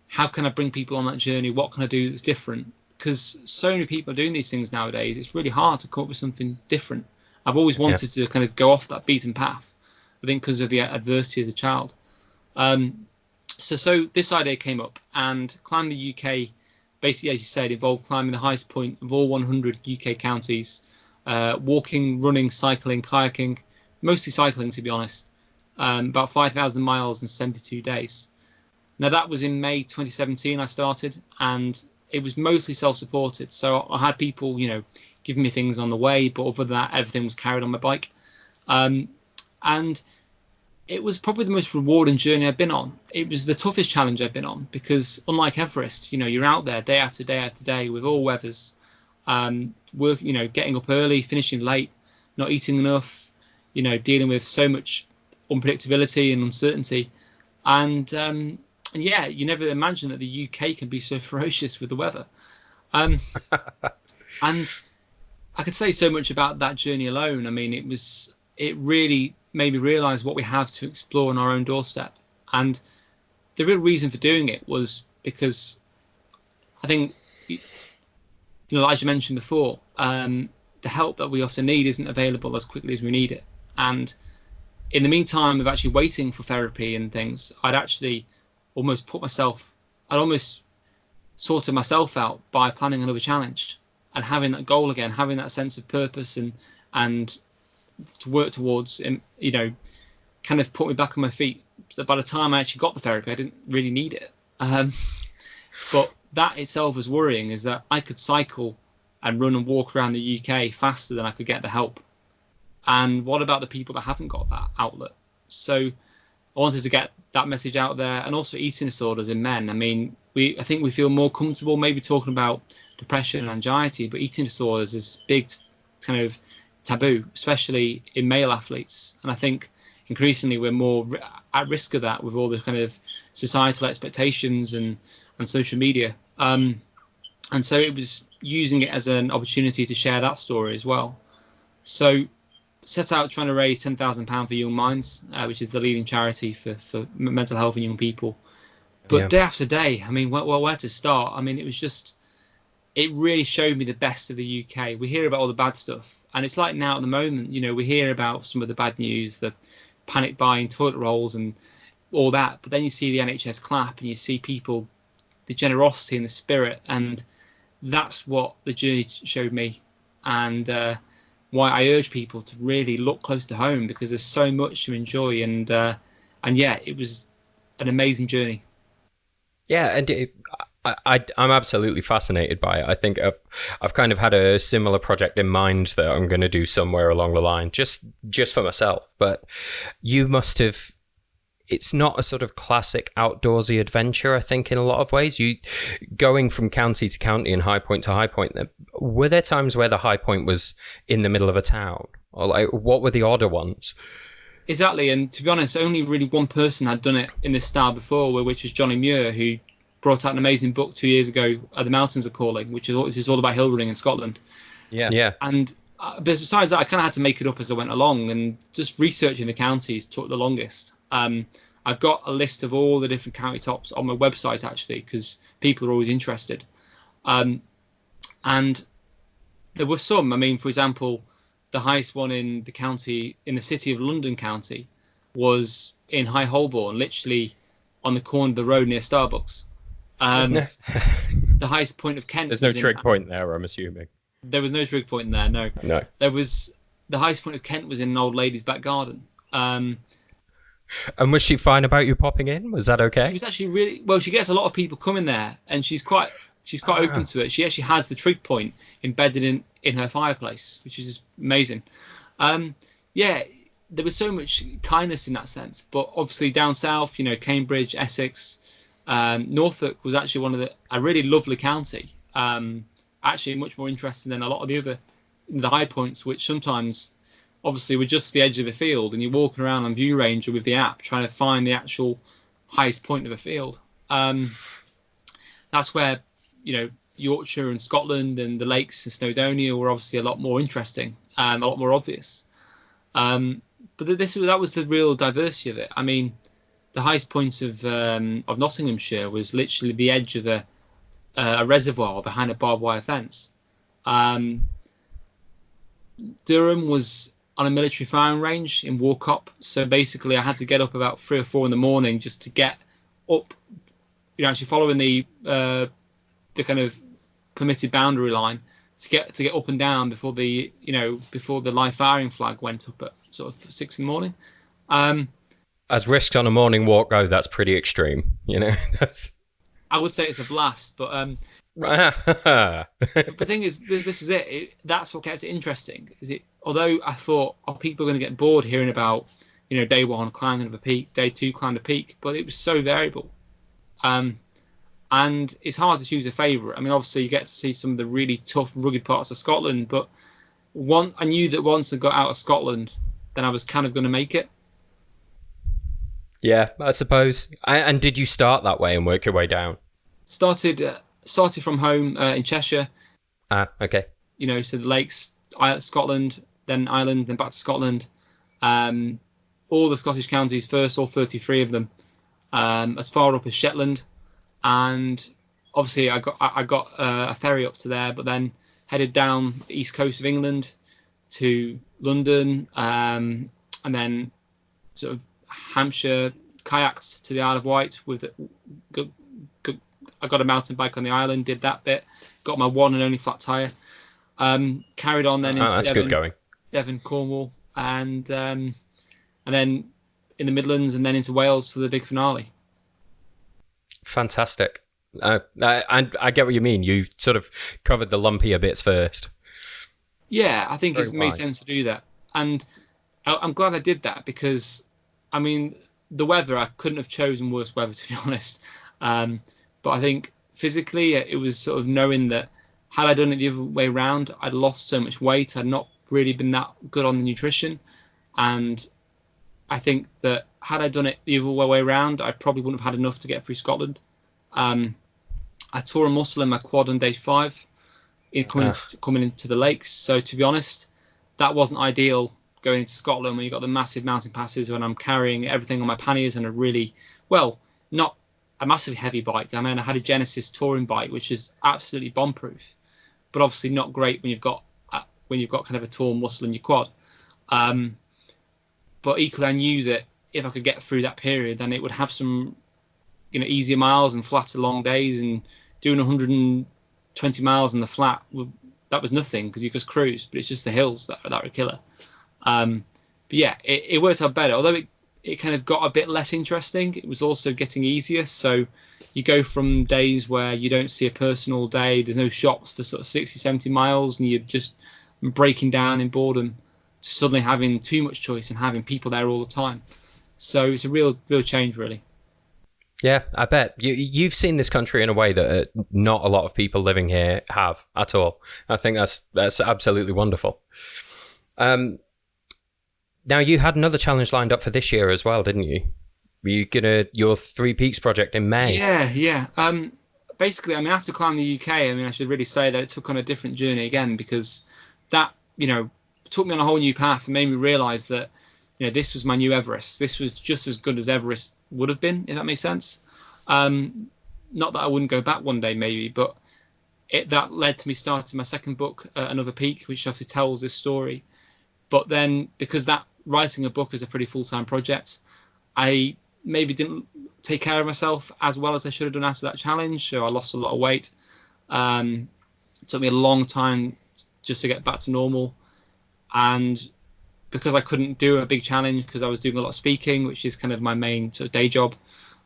how can I bring people on that journey? What can I do that's different? Because so many people are doing these things nowadays, it's really hard to come up with something different. I've always wanted to kind of go off that beaten path, I think because of the adversity as a child. So this idea came up, and Climb the UK, basically, as you said, involved climbing the highest point of all 100 UK counties, walking, running, cycling, kayaking, mostly cycling to be honest, about 5,000 miles in 72 days. Now that was in May 2017 I started, and it was mostly self-supported. So I had people, you know, giving me things on the way, but other than that, everything was carried on my bike. And it was probably the most rewarding journey I've been on. It was the toughest challenge I've been on, because unlike Everest, you know, you're out there day after day after day with all weathers, you know, getting up early, finishing late, not eating enough, you know, dealing with so much unpredictability and uncertainty. And yeah, you never imagine that the UK can be so ferocious with the weather. And I could say so much about that journey alone. I mean, it really made me realise what we have to explore on our own doorstep. And the real reason for doing it was because I think, you know, as you mentioned before, the help that we often need isn't available as quickly as we need it. And in the meantime of actually waiting for therapy and things, I'd actually almost sorted myself out by planning another challenge and having that goal again, having that sense of purpose and to work towards, you know, kind of put me back on my feet. So by the time I actually got the therapy, I didn't really need it. But that itself was worrying, is that I could cycle and run and walk around the UK faster than I could get the help. And what about the people that haven't got that outlet? So I wanted to get that message out there. And also eating disorders in men. I mean, I think we feel more comfortable maybe talking about depression and anxiety, but eating disorders is big kind of taboo, especially in male athletes. And I think increasingly we're more at risk of that with all the kind of societal expectations and social media. And so it was using it as an opportunity to share that story as well. So set out trying to raise £10,000 for Young Minds, which is the leading charity for mental health in young people. But day after day, I mean, where to start? I mean, it really showed me the best of the UK. We hear about all the bad stuff, and it's like now at the moment, we hear about some of the bad news, the panic buying toilet rolls and all that. But then you see the NHS clap, and you see people, the generosity and the spirit, and that's what the journey showed me, and why I urge people to really look close to home, because there's so much to enjoy, and yeah, it was an amazing journey. Yeah, and I'm absolutely fascinated by it. I think I've kind of had a similar project in mind that I'm going to do somewhere along the line, just for myself. But you must have. It's not a sort of classic outdoorsy adventure, I think, in a lot of ways. You going from county to county and high point to high point. Were there times where the high point was in the middle of a town, or like what were the odder ones? Exactly, and to be honest, only really one person had done it in this style before, which was Johnny Muir, who brought out an amazing book 2 years ago, The Mountains Are Calling, which is all about hill running in Scotland. Yeah. And but besides that, I kind of had to make it up as I went along, and just researching the counties took the longest. I've got a list of all the different county tops on my website, actually, because people are always interested. And there were some, I mean, for example, the highest one in the city of London County, was in High Holborn, literally on the corner of the road near Starbucks. The highest point of Kent. There's no trig point there, I'm assuming. There was no trig point there, no. No. There was, the highest point of Kent was in an old lady's back garden. And was she fine about you popping in? Was that okay? She was actually really well. She gets a lot of people coming there, and she's quite open to it. She actually has the trig point embedded in her fireplace, which is amazing. Yeah, there was so much kindness in that sense. But obviously down south, Cambridge, Essex, Norfolk was actually a really lovely county. Actually much more interesting than a lot of the high points, which sometimes obviously we're just the edge of a field, and you're walking around on View Ranger with the app trying to find the actual highest point of a field. That's where Yorkshire and Scotland and the lakes in Snowdonia were obviously a lot more interesting, a lot more obvious. But that was the real diversity of it. I mean, the highest point of Nottinghamshire was literally the edge of a reservoir behind a barbed wire fence. Durham was on a military firing range in Warcop, so basically I had to get up about 3 or 4 in the morning just to get up, actually following the kind of permitted boundary line to get up and down before the live firing flag went up at sort of 6 in the morning. As risks on a morning walk go, that's pretty extreme. That's. I would say it's a blast, but the thing is, this is it. That's what kept it interesting. Although I thought, are people going to get bored hearing about, day 1 climbing of a peak, day 2 climbed a peak, but it was so variable. And it's hard to choose a favourite. I mean, obviously you get to see some of the really tough, rugged parts of Scotland, but I knew that once I got out of Scotland, then I was kind of going to make it. Yeah, I suppose. And did you start that way and work your way down? Started from home in Cheshire. Okay. So the lakes, Scotland, then Ireland, then back to Scotland. All the Scottish counties first, all 33 of them, as far up as Shetland, and obviously I got a ferry up to there, but then headed down the east coast of England to London, and then sort of Hampshire, kayaked to the Isle of Wight I got a mountain bike on the island, did that bit, got my one and only flat tire, carried on then into that's Devon, good going. Devon, Cornwall, and then in the Midlands, and then into Wales for the big finale. Fantastic. I get what you mean. You sort of covered the lumpier bits first. Yeah, I think it made wise. sense to do that, and I'm glad I did that, because I mean, the weather, I couldn't have chosen worse weather, to be honest. But I think physically, it was sort of knowing that had I done it the other way around, I'd lost so much weight. I'd not really been that good on the nutrition. And I think that had I done it the other way around, I probably wouldn't have had enough to get through Scotland. I tore a muscle in my quad on day 5 coming into the lakes. So to be honest, that wasn't ideal going into Scotland when you've got the massive mountain passes, when I'm carrying everything on my panniers and a really, well, not a massively heavy bike. I mean, I had a Genesis touring bike, which is absolutely bomb-proof, but obviously not great when you've got kind of a torn muscle in your quad. But equally, I knew that if I could get through that period, then it would have some, easier miles and flatter long days, and doing 120 miles in the flat, that was nothing because you just cruise, but it's just the hills that are killer. But yeah, it worked out better. Although it kind of got a bit less interesting, it was also getting easier. So you go from days where you don't see a person all day, there's no shops for sort of 60, 70 miles, and you're just breaking down in boredom, to suddenly having too much choice and having people there all the time. So it's a real change, really. Yeah, I bet. You've seen this country in a way that not a lot of people living here have at all. I think that's absolutely wonderful. Now, you had another challenge lined up for this year as well, didn't you? Were you your 3 Peaks project in May? Yeah. Basically, after climbing the UK, I should really say that it took on a different journey again, because that, took me on a whole new path and made me realise that, this was my new Everest. This was just as good as Everest would have been, if that makes sense. Not that I wouldn't go back one day, maybe, but that led to me starting my second book, Another Peak, which obviously tells this story. But then, because that writing a book is a pretty full-time project, I maybe didn't take care of myself as well as I should have done after that challenge. So I lost a lot of weight. It took me a long time just to get back to normal. And because I couldn't do a big challenge, because I was doing a lot of speaking, which is kind of my main sort of day job,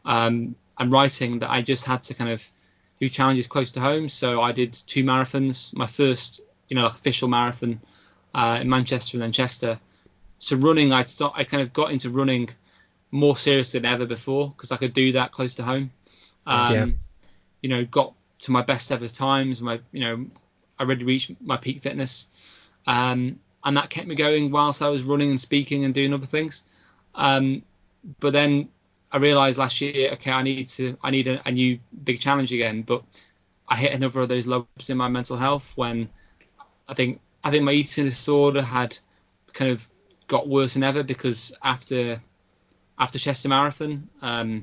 and writing, that I just had to kind of do challenges close to home. So I did 2 marathons, my first, official marathon in Manchester and then Chester. So running, I kind of got into running more seriously than ever before, because I could do that close to home. Got to my best ever times. I already reached my peak fitness. And that kept me going whilst I was running and speaking and doing other things. But then I realised last year, okay, I need a new big challenge again. But I hit another of those lows in my mental health when I think my eating disorder had kind of got worse than ever, because after Chester Marathon, I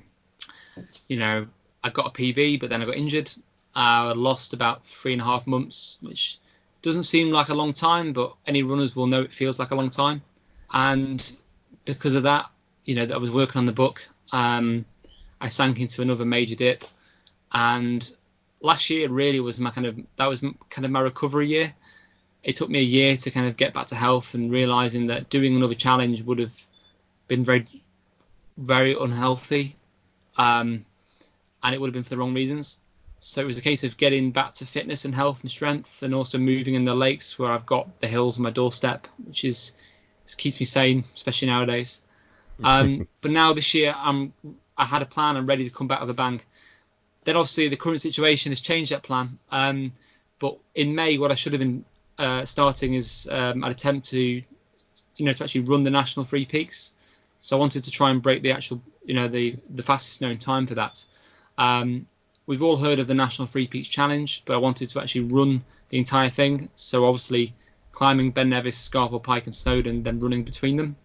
got a PB, but then I got injured. I lost about 3.5 months, which doesn't seem like a long time, but any runners will know it feels like a long time. And because of that, that I was working on the book, I sank into another major dip. And last year really was my recovery year. It took me a year to kind of get back to health, and realizing that doing another challenge would have been very, very unhealthy. And it would have been for the wrong reasons. So it was a case of getting back to fitness and health and strength, and also moving in the lakes where I've got the hills on my doorstep, which keeps me sane, especially nowadays. But now this year, I had a plan. I'm ready to come back with a bang. Then obviously the current situation has changed that plan. But in May, what I should have been starting is an attempt to actually run the national 3 Peaks. So I wanted to try and break the actual, the fastest known time for that. We've all heard of the National 3 Peaks Challenge, but I wanted to actually run the entire thing. So obviously climbing Ben Nevis, Scarborough Pike and Snowdon, then running between them,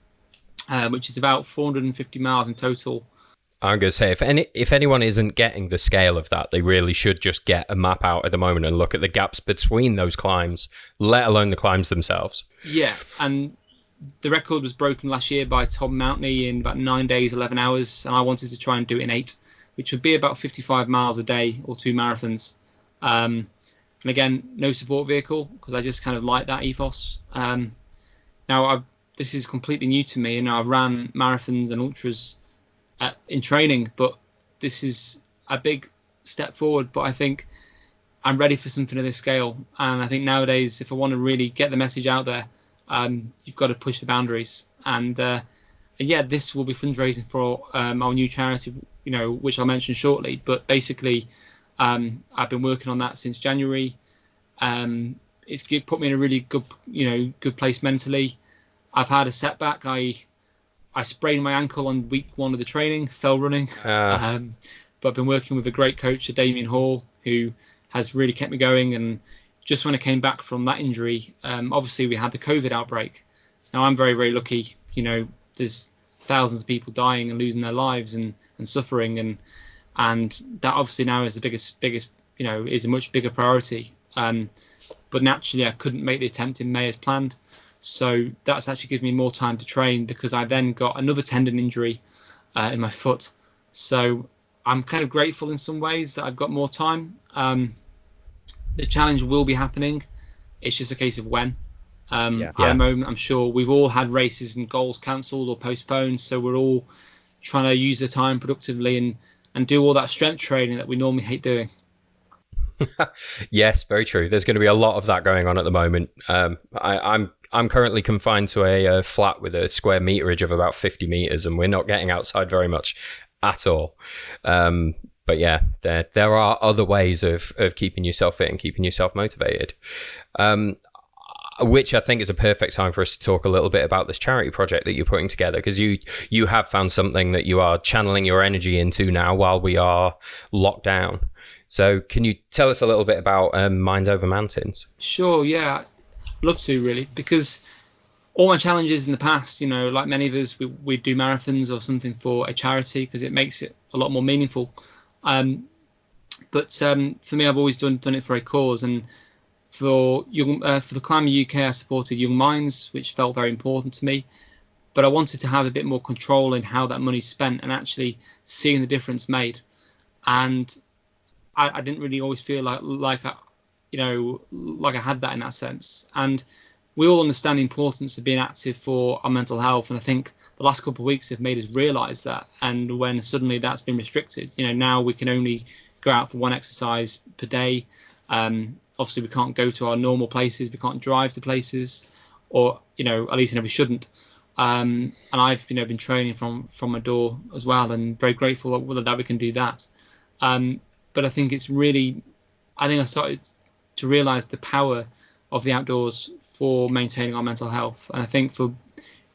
which is about 450 miles in total. I'm going to say, if anyone isn't getting the scale of that, they really should just get a map out at the moment and look at the gaps between those climbs, let alone the climbs themselves. Yeah, and the record was broken last year by Tom Mountney in about 9 days, 11 hours, and I wanted to try and do it in 8. Which would be about 55 miles a day, or 2 marathons. And again, no support vehicle, because I just kind of like that ethos. Now, this is completely new to me, and I've ran marathons and ultras in training, but this is a big step forward. But I think I'm ready for something of this scale. And I think nowadays, if I want to really get the message out there, you've got to push the boundaries. And yeah, this will be fundraising for our new charity, which I'll mention shortly. But basically, I've been working on that since January. It's put me in a really good place mentally. I've had a setback. I sprained my ankle on week 1 of the training, fell running. But I've been working with a great coach, Damien Hall, who has really kept me going. And just when I came back from that injury, obviously we had the COVID outbreak. Now I'm very, very lucky. There's thousands of people dying and losing their lives and suffering, and that obviously now is the biggest is a much bigger priority. But naturally I couldn't make the attempt in May as planned. So that's actually given me more time to train, because I then got another tendon injury in my foot. So I'm kind of grateful in some ways that I've got more time. The challenge will be happening. It's just a case of when. At the moment, I'm sure we've all had races and goals cancelled or postponed. So we're all trying to use the time productively and do all that strength training that we normally hate doing. Yes, very true. There's going to be a lot of that going on at the moment. I'm currently confined to a flat with a square meterage of about 50 meters, and we're not getting outside very much at all. But yeah, there are other ways of keeping yourself fit and keeping yourself motivated. Which I think is a perfect time for us to talk a little bit about this charity project that you're putting together, because you have found something that you are channeling your energy into now while we are locked down. So can you tell us a little bit about Mind Over Mountains? Sure, yeah. I'd love to, really, because all my challenges in the past, like many of us, we do marathons or something for a charity because it makes it a lot more meaningful. But for me, I've always done it for a cause. And for the Climb UK, I supported Young Minds, which felt very important to me. But I wanted to have a bit more control in how that money's spent and actually seeing the difference made. And I didn't really always feel like I had that in that sense. And we all understand the importance of being active for our mental health. And I think the last couple of weeks have made us realise that. And when suddenly that's been restricted, now we can only go out for one exercise per day. Obviously, we can't go to our normal places. We can't drive to places, or at least we shouldn't. And I've been training from my door as well, and very grateful that we can do that. But I think I started to realise the power of the outdoors for maintaining our mental health, and I think for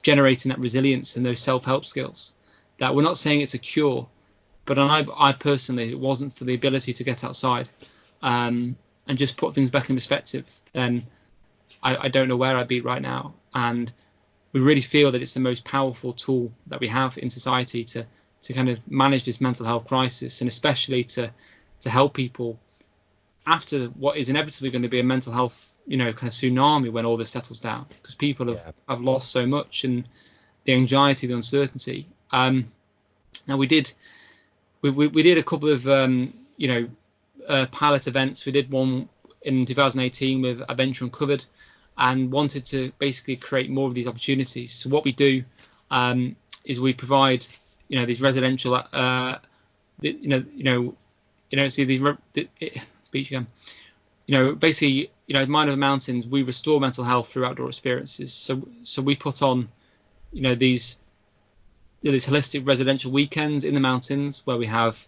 generating that resilience and those self-help skills. That we're not saying it's a cure, but I personally, it wasn't for the ability to get outside and just put things back in perspective, then I don't know where I'd be right now. And we really feel that it's the most powerful tool that we have in society to kind of manage this mental health crisis, and especially to help people after what is inevitably going to be a mental health, kind of tsunami when all this settles down, because people have lost so much, and the anxiety, the uncertainty. Now we did a couple of pilot events. We did one in 2018 with Adventure Uncovered, and wanted to basically create more of these opportunities. So what we do is we provide these residential speech again. Basically, Mind Over Mountains, we restore mental health through outdoor experiences. So we put on, these holistic residential weekends in the mountains where we have,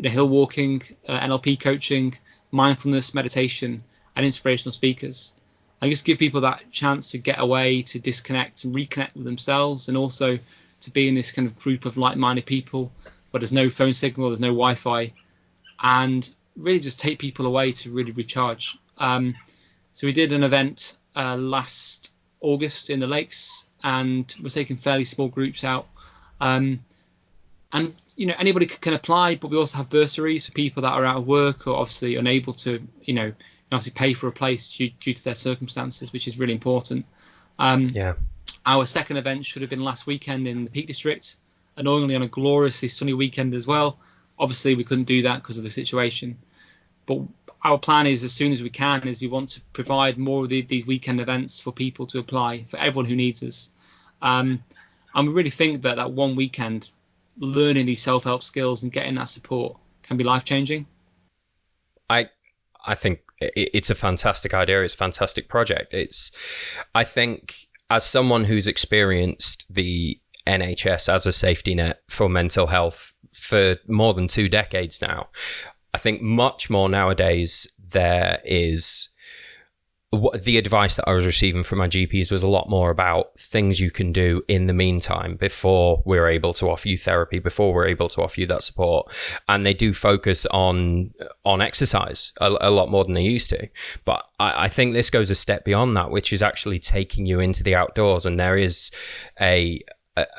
hill walking, NLP coaching, mindfulness, meditation, and inspirational speakers. I just give people that chance to get away, to disconnect and reconnect with themselves, and also to be in this kind of group of like-minded people where there's no phone signal, there's no Wi-Fi, and really just take people away to really recharge. So we did an event last August in the lakes, and we're taking fairly small groups out. And anybody can apply, but we also have bursaries for people that are out of work or obviously unable to, obviously pay for a place due to their circumstances, which is really important. Our second event should have been last weekend in the Peak District, annoyingly on a gloriously sunny weekend as well. Obviously, we couldn't do that because of the situation. But our plan is, as soon as we can, is we want to provide more of these weekend events for people to apply, for everyone who needs us. And we really think that one weekend, learning these self-help skills and getting that support can be life-changing. I think it's a fantastic idea. It's a fantastic project. I think, as someone who's experienced the NHS as a safety net for mental health for more than 2 decades now, I think much more nowadays there is the advice that I was receiving from my GPs was a lot more about things you can do in the meantime before we're able to offer you therapy, before we're able to offer you that support. And they do focus on exercise a lot more than they used to. But I think this goes a step beyond that, which is actually taking you into the outdoors. And there is a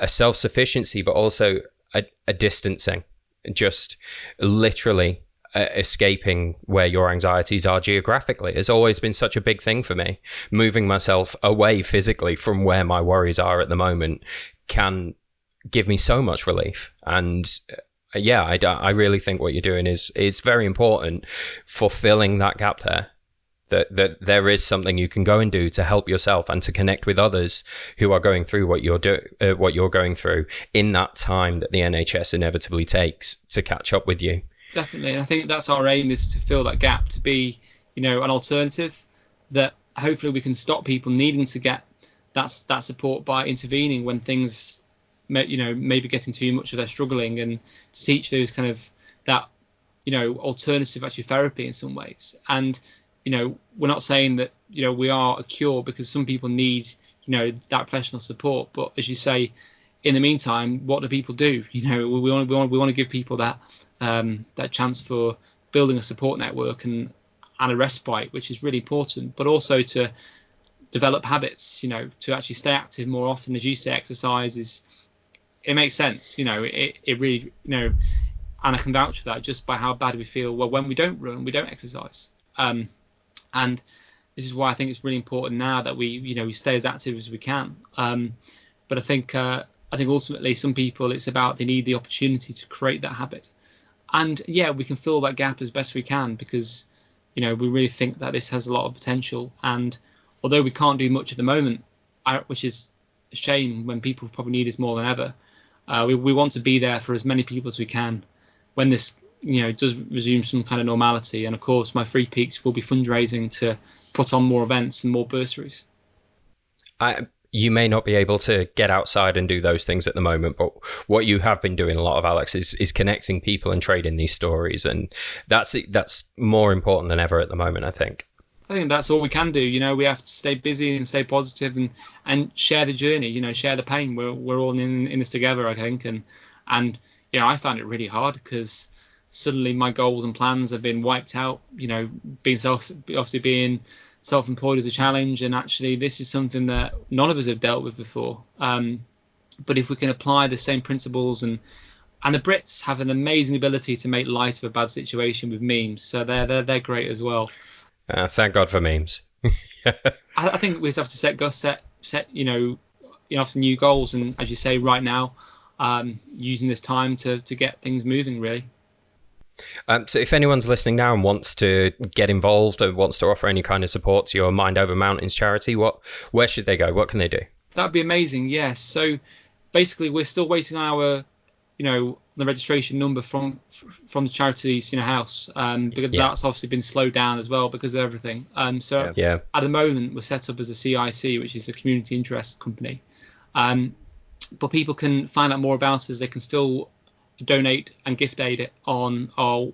self-sufficiency, but also a distancing, just literally escaping where your anxieties are geographically has always been such a big thing for me. Moving myself away physically from where my worries are at the moment can give me so much relief. And yeah, I really think what you're doing is very important for filling that gap there. That there is something you can go and do to help yourself and to connect with others who are going through what you're going through in that time that the NHS inevitably takes to catch up with you. Definitely. And I think that's our aim, is to fill that gap, to be, an alternative that hopefully we can stop people needing to get that support by intervening when things, maybe getting too much of their struggling, and to teach those kind of that, alternative actually therapy in some ways. And, we're not saying that, we are a cure, because some people need, that professional support. But as you say, in the meantime, what do people do? We want to give people that chance for building a support network and a respite, which is really important, but also to develop habits, to actually stay active more often. As you say, exercise it makes sense, it really, and I can vouch for that just by how bad we feel when we don't run, we don't exercise. And this is why I think it's really important now that we stay as active as we can. But I think ultimately some people, it's about, they need the opportunity to create that habit. And yeah, we can fill that gap as best we can, because, we really think that this has a lot of potential. And although we can't do much at the moment, which is a shame when people probably need us more than ever, we want to be there for as many people as we can when this, does resume some kind of normality. And of course, my Free Peaks will be fundraising to put on more events and more bursaries. You may not be able to get outside and do those things at the moment, but what you have been doing a lot of, Alex, is connecting people and trading these stories. And that's more important than ever at the moment, I think. I think that's all we can do. We have to stay busy and stay positive and share the journey, share the pain. We're all in this together, I think. And I found it really hard, because suddenly my goals and plans have been wiped out, being self-employed is a challenge, and actually this is something that none of us have dealt with before. But if we can apply the same principles, and the Brits have an amazing ability to make light of a bad situation with memes, so they're great as well. Thank God for memes. I think we just have to set new goals, and as you say, right now, using this time to get things moving, really. So if anyone's listening now and wants to get involved or wants to offer any kind of support to your Mind Over Mountains charity, where should they go? What can they do? That'd be amazing. Yes. So basically, we're still waiting on our, the registration number from the charity's, house, because that's obviously been slowed down as well because of everything. At the moment, we're set up as a CIC, which is a community interest company. But people can find out more about us. They can still donate and gift aid on our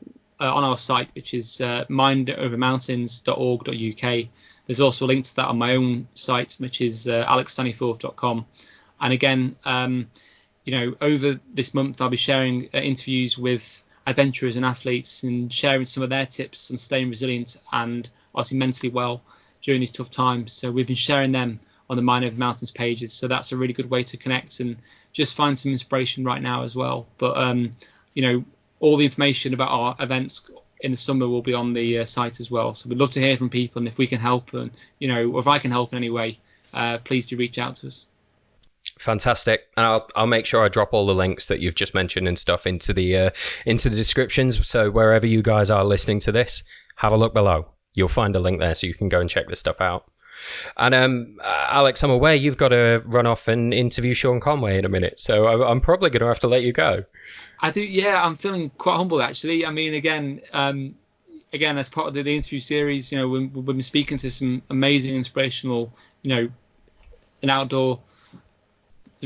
site, which is mindovermountains.org.uk. There's also a link to that on my own site, which is alexstaniforth.com. And again, over this month, I'll be sharing interviews with adventurers and athletes and sharing some of their tips on staying resilient and obviously mentally well during these tough times. So we've been sharing them on the Mind Over Mountains pages. So that's a really good way to connect and just find some inspiration right now as well. But, all the information about our events in the summer will be on the site as well. So we'd love to hear from people, and if we can help, and, or if I can help in any way, please do reach out to us. Fantastic. And I'll make sure I drop all the links that you've just mentioned and stuff into the descriptions. So wherever you guys are listening to this, have a look below. You'll find a link there so you can go and check this stuff out. And Alex, I'm aware you've got to run off and interview Sean Conway in a minute, so I'm probably going to have to let you go. I do, yeah. I'm feeling quite humbled, actually. I mean, again, as part of the interview series, we've been speaking to some amazing, inspirational, and outdoor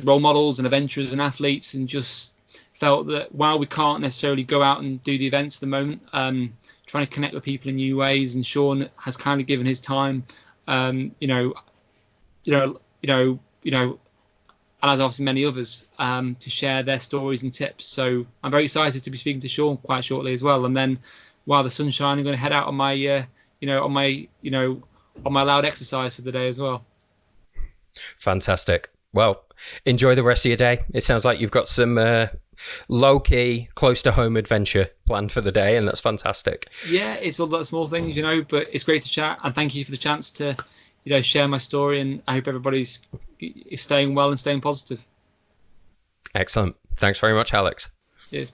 role models and adventurers and athletes, and just felt that while we can't necessarily go out and do the events at the moment, trying to connect with people in new ways, and Sean has kind of given his time, and as obviously many others, to share their stories and tips. So I'm very excited to be speaking to Sean quite shortly as well. And then while the sun's shining, I'm going to head out on my, on my loud exercise for the day as well. Fantastic. Well, enjoy the rest of your day. It sounds like you've got some low-key, close-to-home adventure planned for the day, and that's fantastic. Yeah, it's all that small things, but it's great to chat. And thank you for the chance to, share my story. And I hope everybody's staying well and staying positive. Excellent. Thanks very much, Alex. Cheers.